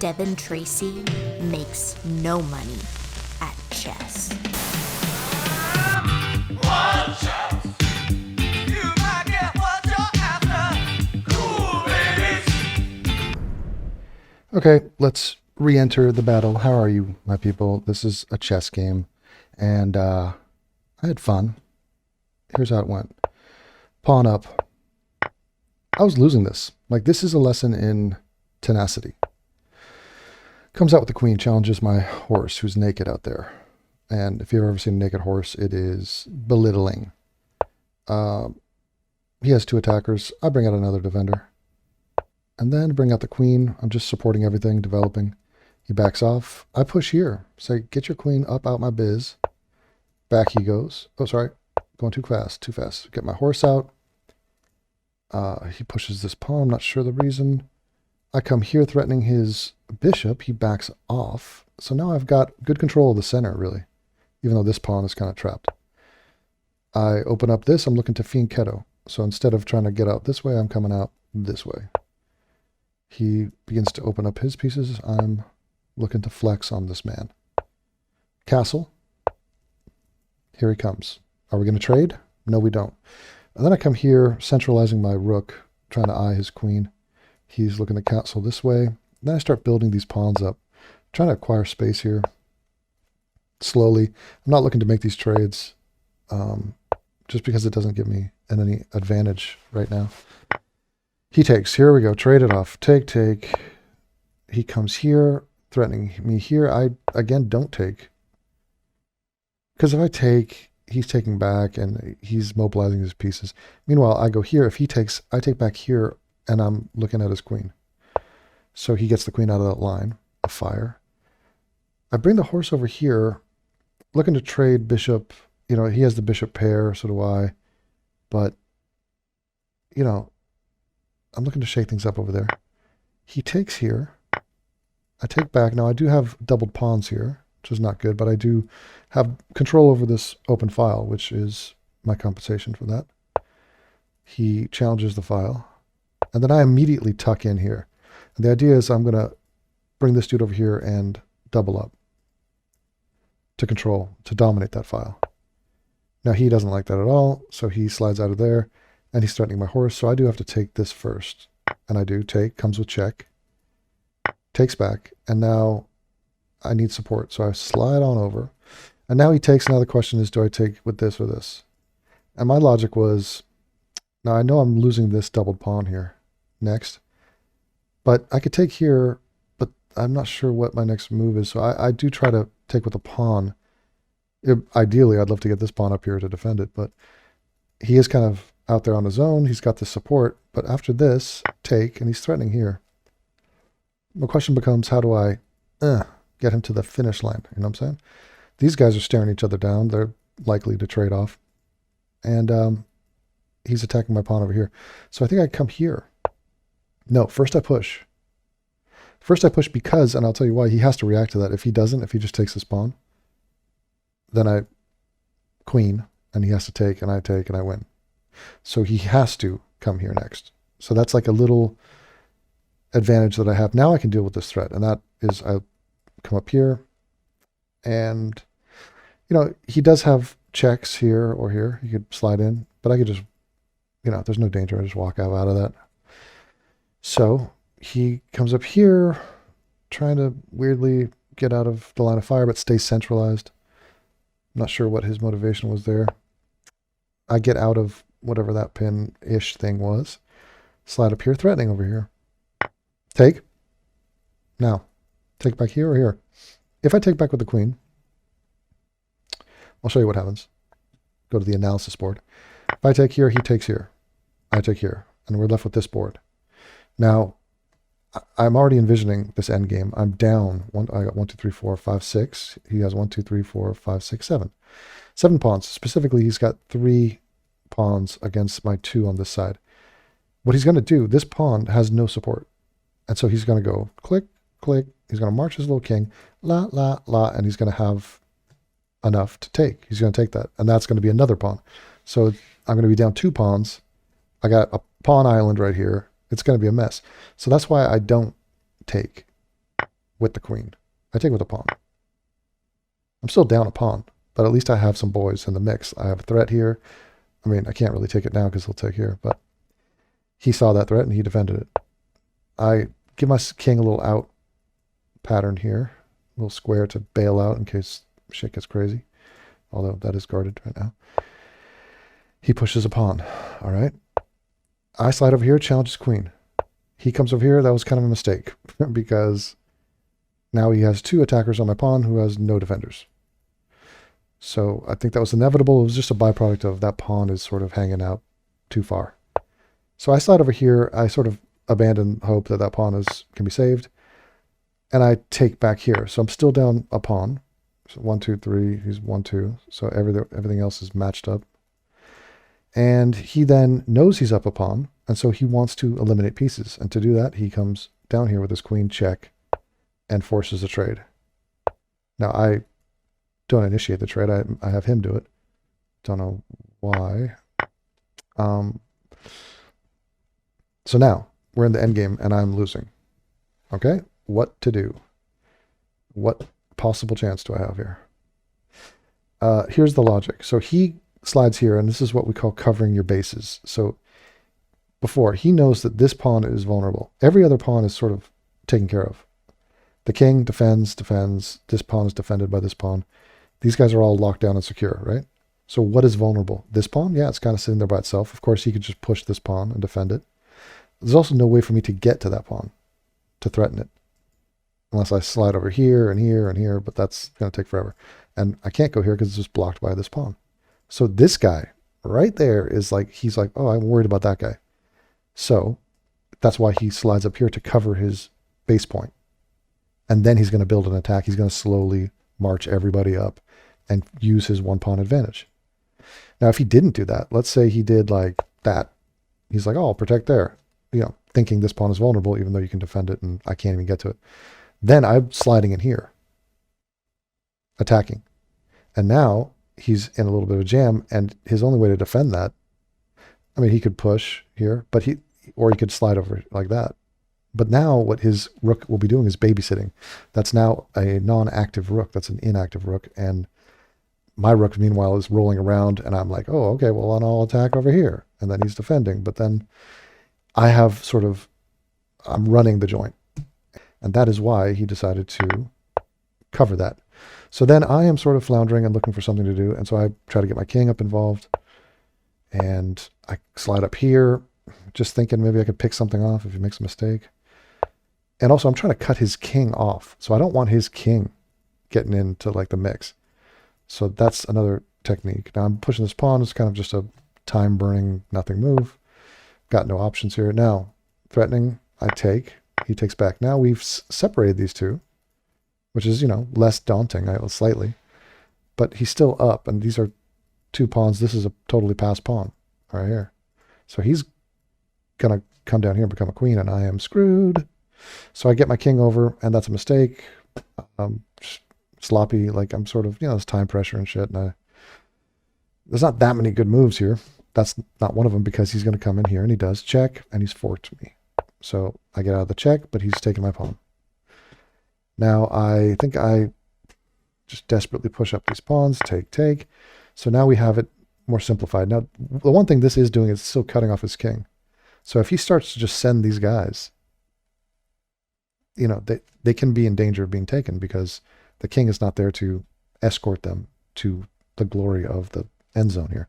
Devin Tracy makes no money at chess. Watch out! You might get what you're after. Cool ladies. Okay, let's re-enter the battle. How are you, my people? This is a chess game, and I had fun. Here's how it went. Pawn up. I was losing this. Like, this is a lesson in tenacity. Comes out with the queen, challenges my horse, who's naked out there. And if you've ever seen a naked horse, it is belittling. He has two attackers. I bring out another defender. And then bring out the queen. I'm just supporting everything, developing. He backs off. I push here. Say, get your queen up out my biz. Back he goes. Oh, sorry. Going too fast, too fast. Get my horse out. He pushes this pawn. I'm not sure the reason. I come here threatening his bishop. He backs off. So now I've got good control of the center, really. Even though this pawn is kind of trapped. I open up this. I'm looking to fianchetto. So instead of trying to get out this way, I'm coming out this way. He begins to open up his pieces. I'm looking to flex on this man. Castle. Here he comes. Are we going to trade? No, we don't. And then I come here, centralizing my rook, trying to eye his queen. He's looking to castle this way. Then I start building these pawns up, trying to acquire space here. Slowly. I'm not looking to make these trades, just because it doesn't give me any advantage right now. He takes. Here we go. Trade it off. Take, take. He comes here, threatening me here. I, again, don't take. Because if I take, he's taking back and he's mobilizing his pieces. Meanwhile, I go here. If he takes, I take back here and I'm looking at his queen. So he gets the queen out of that line of fire. I bring the horse over here, looking to trade bishop. You know, he has the bishop pair, so do I. But, you know, I'm looking to shake things up over there. He takes here. I take back. Now, I do have doubled pawns here, which is not good, but I do have control over this open file, which is my compensation for that. He challenges the file. And then I immediately tuck in here. And the idea is I'm going to bring this dude over here and double up to control, to dominate that file. Now, he doesn't like that at all, so he slides out of there, and he's threatening my horse, so I do have to take this first. And I do take, comes with check, takes back, and now I need support, so I slide on over. And now he takes. Now the question is, do I take with this or this? And my logic was, now I know I'm losing this doubled pawn here next, but I could take here, but I'm not sure what my next move is. So I do try to take with a pawn. Ideally, I'd love to get this pawn up here to defend it, but he is kind of out there on his own. He's got the support, but after this, take, and he's threatening here. The question becomes, how do I get him to the finish line? You know what I'm saying? These guys are staring each other down. They're likely to trade off. And he's attacking my pawn over here. So I think I come here. No, first I push. First I push because, and I'll tell you why, he has to react to that. If he doesn't, if he just takes his pawn, then I queen, and he has to take, and I win. So he has to come here next. So that's like a little advantage that I have. Now I can deal with this threat, and that is I come up here, and, you know, he does have checks here or here. He could slide in, but I could just, you know, there's no danger. I just walk out of that. So he comes up here, trying to weirdly get out of the line of fire, but stay centralized. I'm not sure what his motivation was there. I get out of whatever that pin-ish thing was. Slide up here, threatening over here. Take. Now, take back here or here. If I take back with the queen, I'll show you what happens. Go to the analysis board. If I take here, he takes here. I take here. And we're left with this board. Now, I'm already envisioning this end game. I'm down. I got 1, 2, 3, 4, 5, 6. He has 1, 2, 3, 4, 5, 6, 7. 7 pawns. Specifically, he's got 3 pawns against my 2 on this side. What he's going to do, this pawn has no support. And so he's going to go click, click. He's going to march his little king, la, la, la, and he's going to have enough to take. He's going to take that. And that's going to be another pawn. So I'm going to be down 2 pawns. I got a pawn island right here. It's going to be a mess. So that's why I don't take. with the queen. I take with a pawn. I'm still down a pawn, but at least I have some boys in the mix. I have a threat here. I mean, I can't really take it now because he'll take here, but he saw that threat and he defended it. I give my king a little out pattern here, a little square to bail out in case shit gets crazy, although that is guarded right now. He pushes a pawn. All right. I slide over here, challenges queen. He comes over here. That was kind of a mistake because now he has 2 attackers on my pawn who has no defenders. So I think that was inevitable. It was just a byproduct of that pawn is sort of hanging out too far. So I slide over here. I sort of abandon hope that that pawn can be saved. And I take back here. So I'm still down a pawn. So 1, 2, 3. He's 1, 2. So everything else is matched up. And he then knows he's up a pawn, and so he wants to eliminate pieces. And to do that, he comes down here with his queen check and forces a trade. Now, I don't initiate the trade. I have him do it. Don't know why. So now, we're in the endgame, and I'm losing. Okay? What to do? What possible chance do I have here? Here's the logic. So he slides here, and this is what we call covering your bases. So before, he knows that this pawn is vulnerable. Every other pawn is sort of taken care of. The king defends. This pawn is defended by this pawn. These guys are all locked down and secure, right? So what is vulnerable? This pawn? Yeah, it's kind of sitting there by itself. Of course, he could just push this pawn and defend it. There's also no way for me to get to that pawn to threaten it. Unless I slide over here and here and here, but that's going to take forever. And I can't go here because it's just blocked by this pawn. So this guy right there is like, he's like, oh, I'm worried about that guy. So that's why he slides up here to cover his base point. And then he's going to build an attack. He's going to slowly march everybody up and use his 1 pawn advantage. Now, if he didn't do that, let's say he did like that. He's like, oh, I'll protect there. You know, thinking this pawn is vulnerable, even though you can defend it and I can't even get to it. Then I'm sliding in here, attacking. And now he's in a little bit of a jam, and his only way to defend that, I mean, he could push here, or he could slide over like that. But now what his rook will be doing is babysitting. That's now a non-active rook. That's an inactive rook. And my rook, meanwhile, is rolling around, and I'm like, oh, okay, well, then I'll attack over here. And then he's defending. But then I have I'm running the joint. And that is why he decided to cover that. So then I am sort of floundering and looking for something to do. And so I try to get my king up involved. And I slide up here, just thinking maybe I could pick something off if he makes a mistake. And also I'm trying to cut his king off. So I don't want his king getting into like the mix. So that's another technique. Now I'm pushing this pawn. It's kind of just a time burning, nothing move. Got no options here. Now threatening, I take. He takes back. Now we've separated these two, which is, less daunting, slightly. But he's still up, and these are 2 pawns. This is a totally passed pawn right here. So he's going to come down here and become a queen, and I am screwed. So I get my king over, and that's a mistake. Sloppy, like I'm sort of, there's time pressure and shit. And there's not that many good moves here. That's not one of them because he's going to come in here, and he does check, and he's forked me. So I get out of the check, but he's taking my pawn. Now I think I just desperately push up these pawns, take. So now we have it more simplified. Now, the one thing this is doing is still cutting off his king. So if he starts to just send these guys, they can be in danger of being taken because the king is not there to escort them to the glory of the end zone here.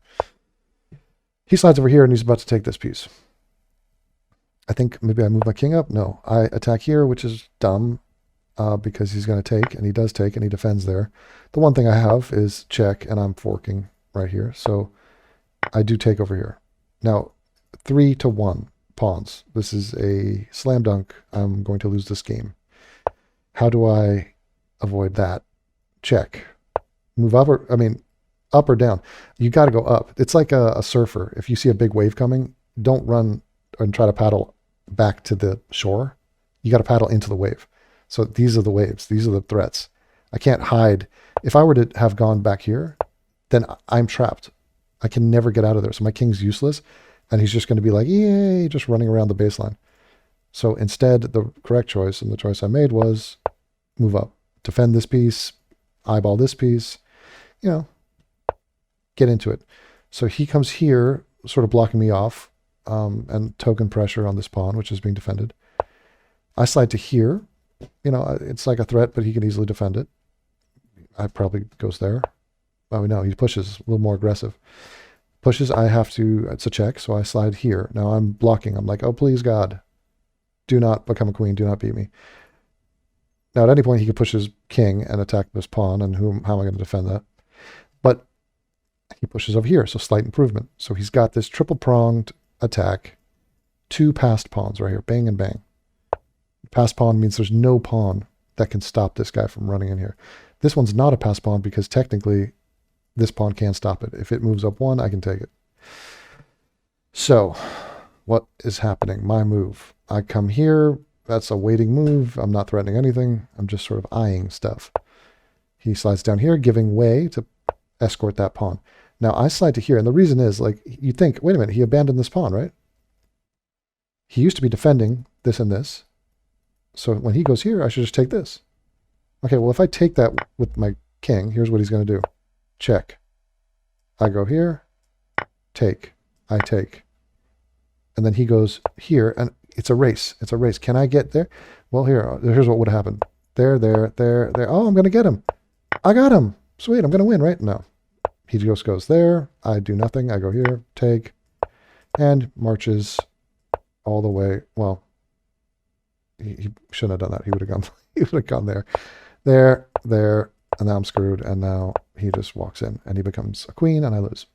He slides over here and he's about to take this piece. I think maybe I move my king up. No, I attack here, which is dumb because he's going to take, and he does take, and he defends there. The one thing I have is check, and I'm forking right here. So I do take over here. Now, 3-1 pawns. This is a slam dunk. I'm going to lose this game. How do I avoid that? Check. Move up up or down. You got to go up. It's like a surfer. If you see a big wave coming, don't run and try to paddle back to the shore. You got to paddle into the wave. So these are the waves. These are the threats. I can't hide. If I were to have gone back here, then I'm trapped. I can never get out of there. So my king's useless, and he's just going to be like, yay, just running around the baseline. So instead, the correct choice, and the choice I made was move up, defend this piece, eyeball this piece, you know, get into it. So he comes here, sort of blocking me off, and token pressure on this pawn, which is being defended. I slide to here. You know, it's like a threat, but he can easily defend it. I probably goes there. Oh, no, he pushes, a little more aggressive. Pushes, I have to, it's a check, so I slide here. Now I'm blocking. I'm like, oh, please, God, do not become a queen. Do not beat me. Now, at any point, he could push his king and attack this pawn, and how am I going to defend that? But he pushes over here, so slight improvement. So he's got this triple-pronged attack, 2 passed pawns right here, bang and bang. Passed pawn means there's no pawn that can stop this guy from running in here. This one's not a passed pawn because technically this pawn can't stop it. If it moves up 1, I can take it. So what is happening? My move. I come here. That's a waiting move. I'm not threatening anything. I'm just sort of eyeing stuff. He slides down here, giving way to escort that pawn. Now I slide to here, and the reason is, like, you think, wait a minute, he abandoned this pawn, right? He used to be defending this and this. So when he goes here, I should just take this. Okay, well, if I take that with my king, here's what he's going to do. Check. I go here, take. I take. And then he goes here, and it's a race. It's a race. Can I get there? Well, here's what would happen. There. Oh, I'm going to get him. I got him. Sweet, I'm going to win, right? No. He just goes there. I do nothing. I go here, take, and marches all the way. Well, he shouldn't have done that. He would have gone. He would have gone there, and now I'm screwed. And now he just walks in, and he becomes a queen, and I lose.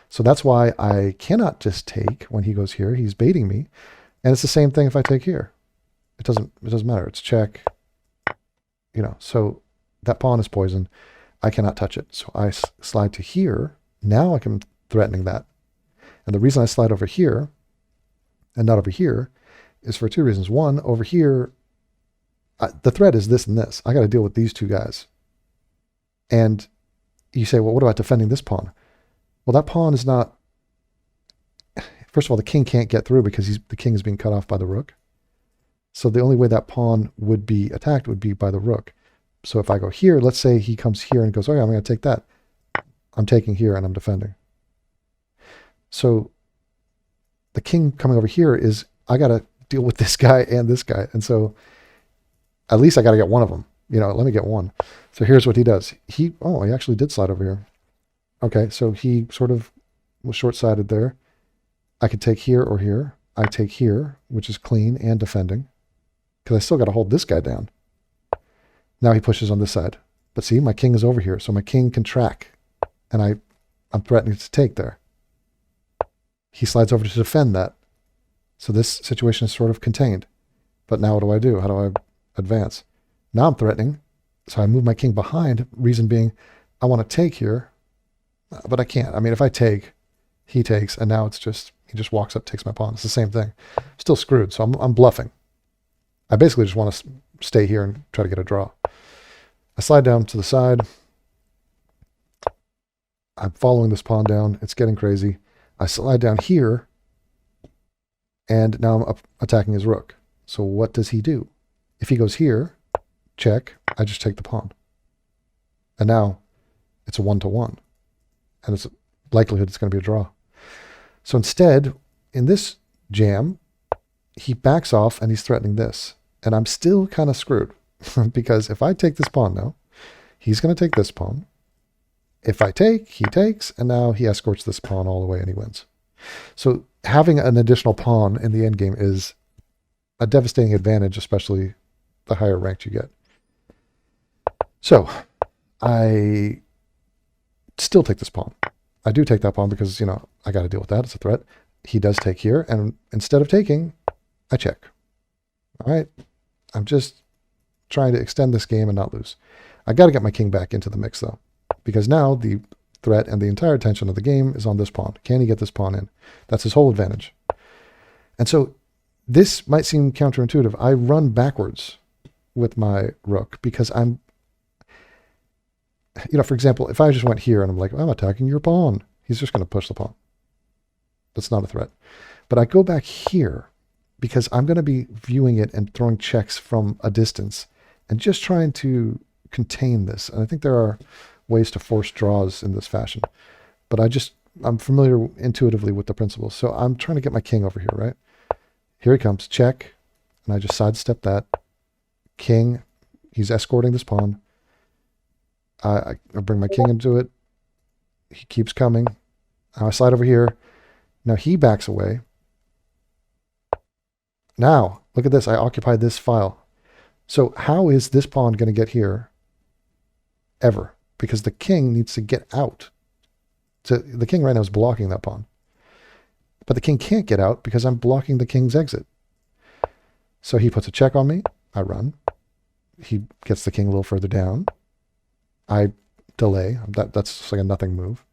So that's why I cannot just take when he goes here. He's baiting me, and it's the same thing if I take here. It doesn't matter. It's check. You know, so that pawn is poisoned. I cannot touch it. So I slide to here. Now I can threatening that. And the reason I slide over here and not over here is for 2 reasons. One, over here, the threat is this and this. I got to deal with these 2 guys. And you say, well, what about defending this pawn? Well, that pawn is not, first of all, the king can't get through because the king is being cut off by the rook. So the only way that pawn would be attacked would be by the rook. So if I go here, let's say he comes here and goes, oh yeah, I'm going to take that. I'm taking here and I'm defending. So the king coming over here is, I got to deal with this guy and this guy. And so at least I got to get one of them. You know, let me get one. So here's what he does. He actually did slide over here. Okay, so he sort of was short-sighted there. I could take here or here. I take here, which is clean and defending, because I still got to hold this guy down. Now he pushes on this side. But see, my king is over here, so my king can track, and I'm threatening to take there. He slides over to defend that. So this situation is sort of contained. But now what do? How do I advance? Now I'm threatening, so I move my king behind, reason being I want to take here, but I can't. I mean, if I take, he takes, and now it's just, he just walks up, takes my pawn. It's the same thing. Still screwed, so I'm bluffing. I basically just want to stay here and try to get a draw. I slide down to the side. I'm following this pawn down. It's getting crazy. I slide down here, and now I'm attacking his rook. So what does he do? If he goes here, check, I just take the pawn. And now it's a 1-to-1. And it's a likelihood it's going to be a draw. So instead, in this jam, he backs off and he's threatening this. And I'm still kind of screwed. Because if I take this pawn now, he's going to take this pawn. If I take, he takes, and now he escorts this pawn all the way and he wins. So having an additional pawn in the endgame is a devastating advantage, especially the higher ranked you get. So I still take this pawn. I do take that pawn because, you know, I got to deal with that. It's a threat. He does take here, and instead of taking, I check. All right. I'm just trying to extend this game and not lose. I got to get my king back into the mix, though, because now the threat and the entire attention of the game is on this pawn. Can he get this pawn in? That's his whole advantage. And so this might seem counterintuitive. I run backwards with my rook because I'm, you know, for example, if I just went here and I'm like, I'm attacking your pawn, he's just going to push the pawn. That's not a threat. But I go back here because I'm going to be viewing it and throwing checks from a distance. and just trying to contain this. And I think there are ways to force draws in this fashion, but I'm familiar intuitively with the principles. So I'm trying to get my king over here, right? Here he comes, check, and I just sidestep that. King, he's escorting this pawn. I bring my king into it. He keeps coming. Now I slide over here. Now he backs away. Now, look at this. I occupy this file. So how is this pawn going to get here ever? Because the king needs to get out. So the king right now is blocking that pawn. But the king can't get out because I'm blocking the king's exit. So he puts a check on me. I run. He gets the king a little further down. I delay. That's just like a nothing move.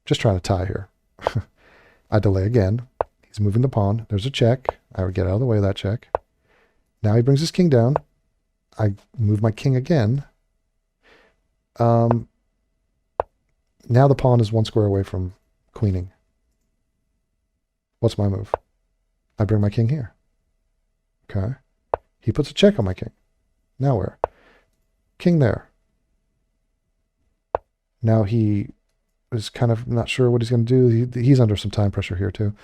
Just trying to tie here. I delay again. He's moving the pawn. There's a check. I would get out of the way of that check. Now he brings his king down. I move my king again. Now the pawn is 1 square away from queening. What's my move? I bring my king here. Okay. He puts a check on my king. Now where? King there. Now he is kind of not sure what he's going to do. He's under some time pressure here too.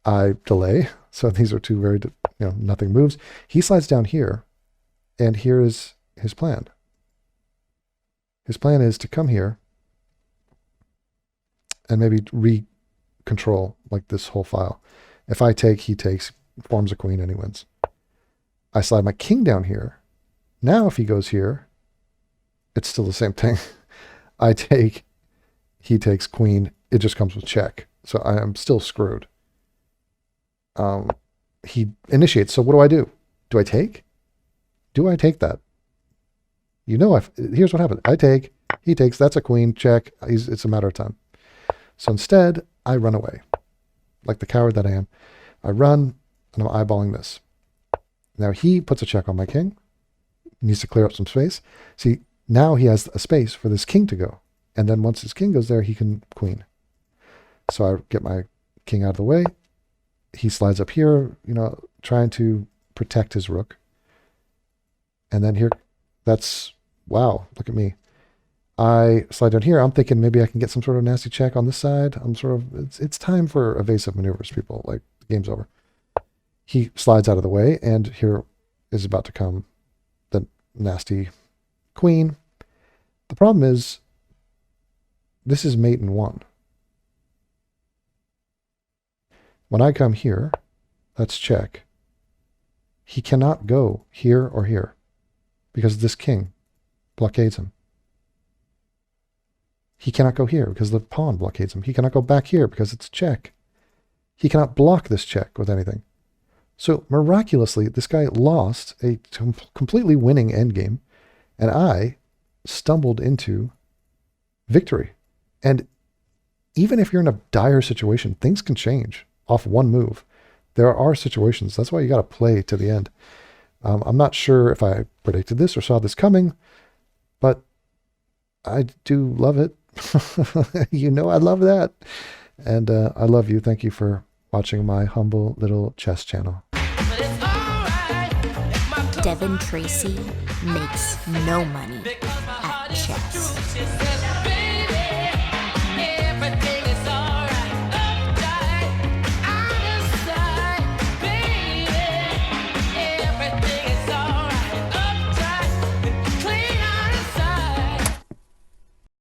I delay. So these are two very, nothing moves. He slides down here, and here is his plan. His plan is to come here and maybe re-control like this whole file. If I take, he takes, forms a queen, and he wins. I slide my king down here. Now if he goes here, it's still the same thing. I take, he takes queen. It just comes with check. So I am still screwed. He initiates. So what do? Do I take? Do I take that? Here's what happened. I take, he takes, that's a queen, check. It's a matter of time. So instead, I run away. Like the coward that I am. I run, and I'm eyeballing this. Now he puts a check on my king. He needs to clear up some space. See, now he has a space for this king to go. And then once his king goes there, he can queen. So I get my king out of the way. He slides up here, trying to protect his rook. And then here, wow, look at me. I slide down here. I'm thinking maybe I can get some sort of nasty check on this side. It's time for evasive maneuvers, people. Like, the game's over. He slides out of the way, and here is about to come the nasty queen. The problem is, this is mate in 1. When I come here, that's check. He cannot go here or here because this king blockades him. He cannot go here because the pawn blockades him. He cannot go back here because it's check. He cannot block this check with anything. So miraculously, this guy lost a completely winning endgame, and I stumbled into victory. And even if you're in a dire situation, things can change off one move. There are situations. That's why you got to play to the end. I'm not sure if I predicted this or saw this coming, but I do love it. I love that. And I love you. Thank you for watching my humble little chess channel. Devin Tracy makes no money at chess.